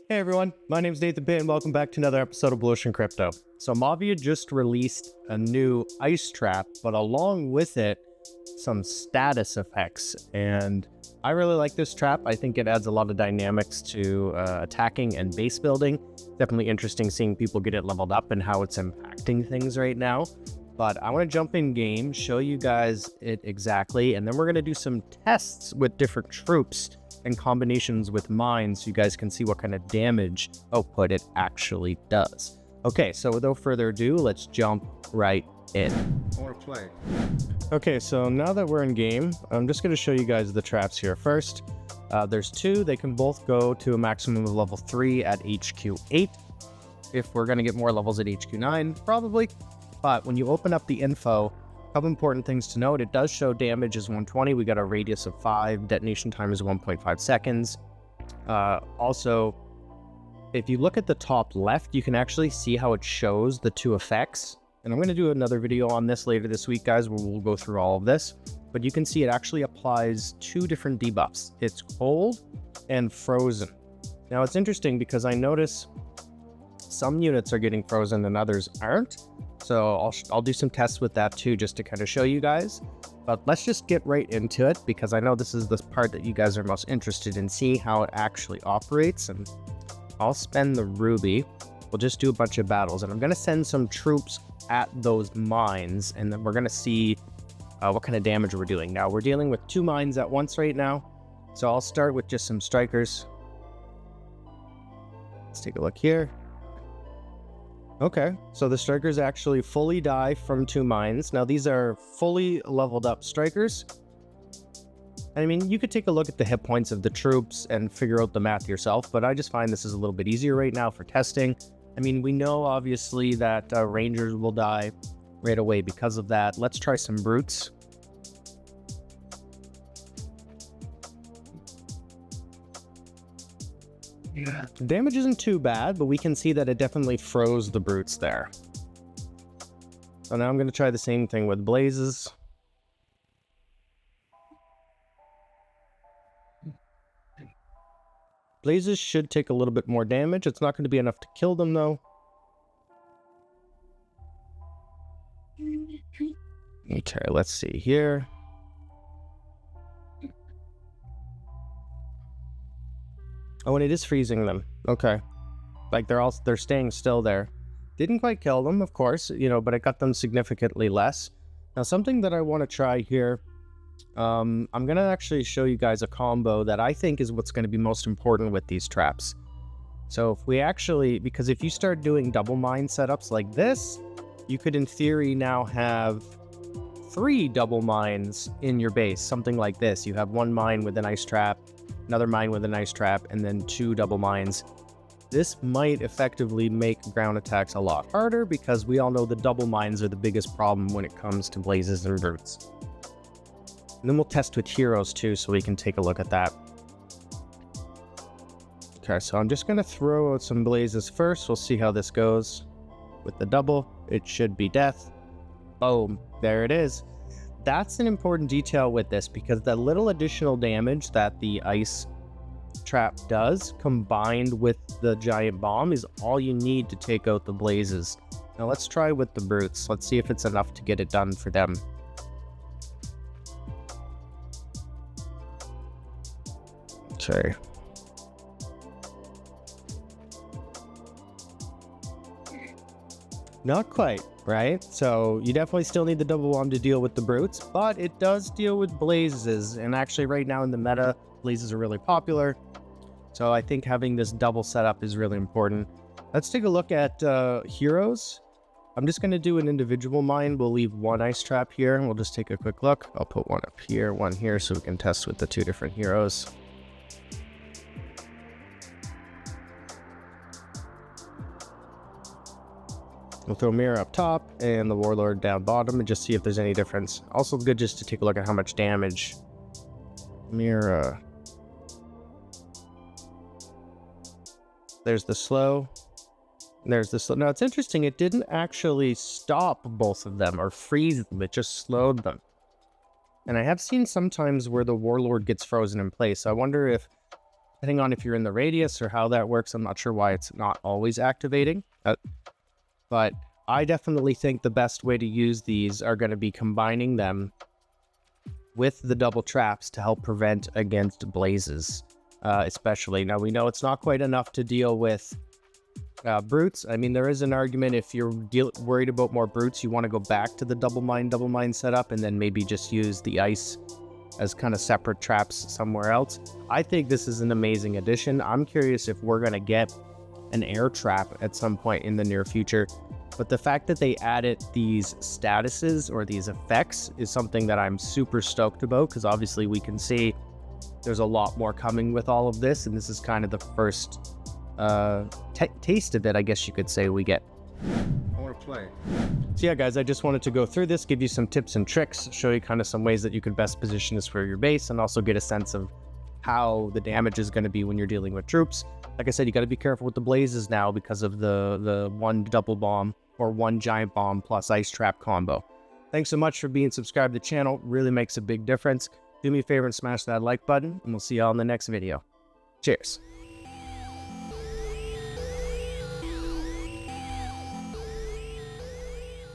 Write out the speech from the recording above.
Hey everyone, my name is Nathan Pitt and welcome back to another episode of Blu Ocean Crypto. So Mavia just released a new ice trap, but along with it, some status effects. And I really like this trap. I think it adds a lot of dynamics to attacking and base building. Definitely interesting seeing people get it leveled up and how it's impacting things right now. But I want to jump in game, show you guys it exactly, and then we're going to do some tests with different troops and combinations with mines so you guys can see what kind of damage output it actually does. Okay, so without further ado, let's jump right in. I want to play. Okay, so now that we're in game, I'm just going to show you guys the traps here. First, there's two. They can both go to a maximum of level 3 at HQ 8. If we're going to get more levels at HQ 9, probably. But when you open up the info, a couple important things to note. It does show damage is 120. We got a radius of 5. Detonation time is 1.5 seconds. Also, if you look at the top left, you can actually see how it shows the two effects. And I'm going to do another video on this later this week, guys, where we'll go through all of this. But you can see it actually applies two different debuffs. It's cold and frozen. Now, it's interesting because I notice some units are getting frozen and others aren't. So I'll do some tests with that too, just to kind of show you guys. But let's just get right into it, because I know this is the part that you guys are most interested in, see how it actually operates. And I'll spend the ruby. We'll just do a bunch of battles, and I'm going to send some troops at those mines, and then we're going to see what kind of damage we're doing. Now, we're dealing with 2 mines at once right now. So I'll start with just some strikers. Let's take a look here. Okay, so the strikers actually fully die from 2 mines. Now, these are fully leveled up strikers. I mean, you could take a look at the hit points of the troops and figure out the math yourself, but I just find this is a little bit easier right now for testing. I mean, we know obviously that rangers will die right away because of that. Let's try some brutes. Yeah. Damage isn't too bad, but we can see that it definitely froze the brutes there. So now I'm going to try the same thing with blazes. Blazes should take a little bit more damage. It's not going to be enough to kill them, though. Okay, let's see here. Oh, and it is freezing them. Okay. Like they're staying still there. Didn't quite kill them, of course, but it got them significantly less. Now, something that I want to try here, I'm going to actually show you guys a combo that I think is what's going to be most important with these traps. So if we actually, because if you start doing double mine setups like this, you could in theory now have 3 double mines in your base, something like this. You have 1 mine with an ice trap, another mine with an ice trap, and then 2 double mines. This might effectively make ground attacks a lot harder, because we all know the double mines are the biggest problem when it comes to blazes and brutes. And then we'll test with heroes too, so we can take a look at that. Okay, so I'm just going to throw out some blazes first. We'll see how this goes. With the double, it should be death. Boom, there it is. That's an important detail with this, because the little additional damage that the ice trap does, combined with the giant bomb, is all you need to take out the blazes. Now let's try with the brutes. Let's see if it's enough to get it done for them. Okay. Not quite, right? So you definitely still need the double bomb to deal with the brutes, but it does deal with blazes. And actually right now in the meta, blazes are really popular. So I think having this double setup is really important. Let's take a look at heroes. I'm just going to do an individual mine. We'll leave 1 ice trap here, and we'll just take a quick look. I'll put 1 up here, 1 here, so we can test with the 2 different heroes. We'll throw Mirror up top and the Warlord down bottom and just see if there's any difference. Also good just to take a look at how much damage. Mirror. There's the slow. There's the slow. Now it's interesting, it didn't actually stop both of them or freeze them, it just slowed them. And I have seen sometimes where the Warlord gets frozen in place, so I wonder if depending on if you're in the radius or how that works. I'm not sure why it's not always activating, but I definitely think the best way to use these are going to be combining them with the double traps to help prevent against blazes, especially. Now, we know it's not quite enough to deal with brutes. I mean, there is an argument if you're worried about more brutes, you want to go back to the double mine setup and then maybe just use the ice as kind of separate traps somewhere else. I think this is an amazing addition. I'm curious if we're going to get an air trap at some point in the near future. But the fact that they added these statuses or these effects is something that I'm super stoked about, because obviously we can see there's a lot more coming with all of this, and this is kind of the first taste of it, I guess you could say, we get. I want to play. So yeah, guys, I just wanted to go through this, give you some tips and tricks, show you kind of some ways that you could best position this for your base, and also get a sense of how the damage is going to be when you're dealing with troops. Like I said, you got to be careful with the blazes now because of the one double bomb or one giant bomb plus ice trap combo. Thanks so much for being subscribed to the channel. Really makes a big difference. Do me a favor and smash that like button, and we'll see y'all in the next video. Cheers.